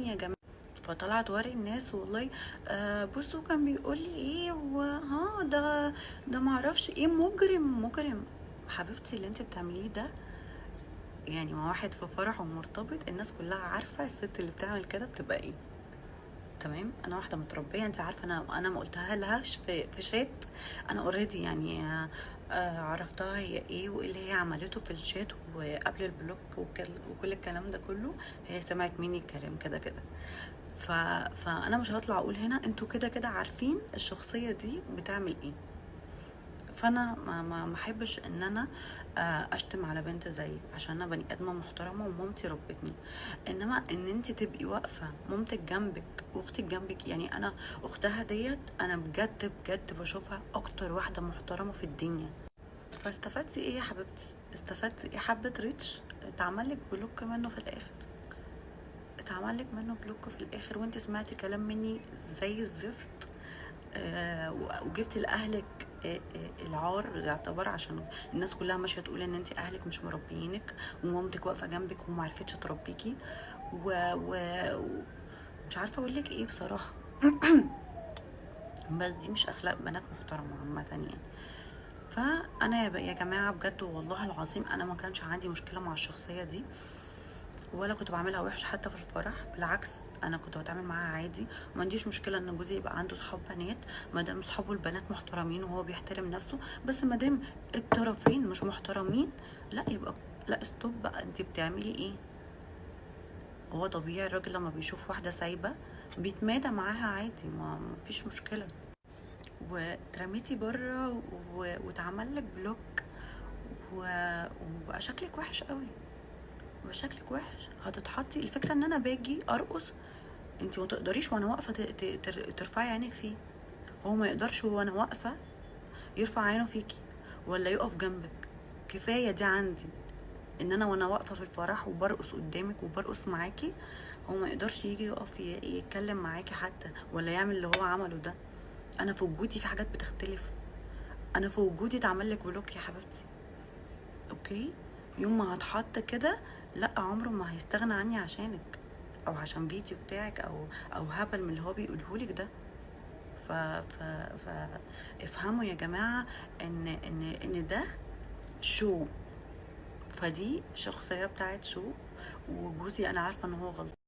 يا جماعه. فطلعت توري الناس والله. بصوا كان بيقول لي ايه، وها ده معرفش ايه، مجرم مجرم. حبيبتي اللي انت بتعمليه ده، يعني ما واحد في فرح ومرتبط الناس كلها عارفه الست اللي بتعمل كده بتبقى ايه. تمام، انا واحده متربيه، انت عارفه، انا ما قلتها لهاش في شات. انا اوريدي يعني عرفتها هي ايه وايه اللي هي عملته في الشات وقبل البلوك وكل الكلام ده كله. هي سمعت مني الكلام كده كده. فانا مش هطلع اقول هنا، انتوا كده كده عارفين الشخصيه دي بتعمل ايه. فانا ما احبش ان انا اشتم على بنت زيي، عشان انا بني ادمه محترمه ومامتي ربتني. انما ان انت تبقي واقفه مامتك جنبك واختك جنبك، يعني انا اختها ديت انا بجد بجد بشوفها اكتر واحده محترمه في الدنيا. فاستفدتي ايه يا حبيبتي؟ استفدتي ايه؟ حبه ريتش اتعمل لك بلوك منه في الاخر، اتعمل لك منه بلوك في الاخر، وانت سمعتي كلام مني زي الزفت. وجبتي لاهلك العار يعتبر، عشان الناس كلها ماشيه تقول ان انت اهلك مش مربيينك، ومامتك واقفه جنبك وما عرفتش تربيكي. ومش عارفه اقول لك ايه بصراحه. بس دي مش اخلاق بنات محترمه عامه يعني. فانا يا جماعه بجد والله العظيم انا ما كانش عندي مشكله مع الشخصيه دي، ولا كنت بعملها وحش حتى في الفرح. بالعكس انا كنت بتعامل معاها عادي، وما عنديش مشكله ان جوزي يبقى عنده صحاب بنات ما دام صحابه البنات محترمين وهو بيحترم نفسه. بس ما دام الطرفين مش محترمين، لا يبقى لا، ستوب بقى، انت بتعملي ايه؟ هو طبيعي الراجل لما بيشوف واحده سايبه بيتمادى معاها عادي، ما فيش مشكله. واترميتي بره واتعمل لك بلوك وبقى شكلك وحش قوي، بقى شكلك وحش. هتتحطي الفكره ان انا باجي ارقص، انت ما تقدريش وانا واقفه ترفعي عينك فيه. هو ما يقدرش وانا واقفه يرفع عينه فيكي ولا يقف جنبك. كفايه دي عندي ان انا وانا واقفه في الفرح وبرقص قدامك وبرقص معاكي، هو ما يقدرش يجي يقف يتكلم معاكي حتى ولا يعمل اللي هو عمله ده. انا في وجودي في حاجات بتختلف، انا في وجودي اتعمل لك بلوك يا حبيبتي. اوكي، يوم ما هتحط كده لا عمره ما هيستغنى عني عشانك، او عشان فيديو بتاعك او هبل من اللي هو بيقولهولك ده. ف ف ف افهموا يا جماعه ان ده شو. فدي شخصيه بتاعت شو، وجوزي انا عارفه ان هو غلط.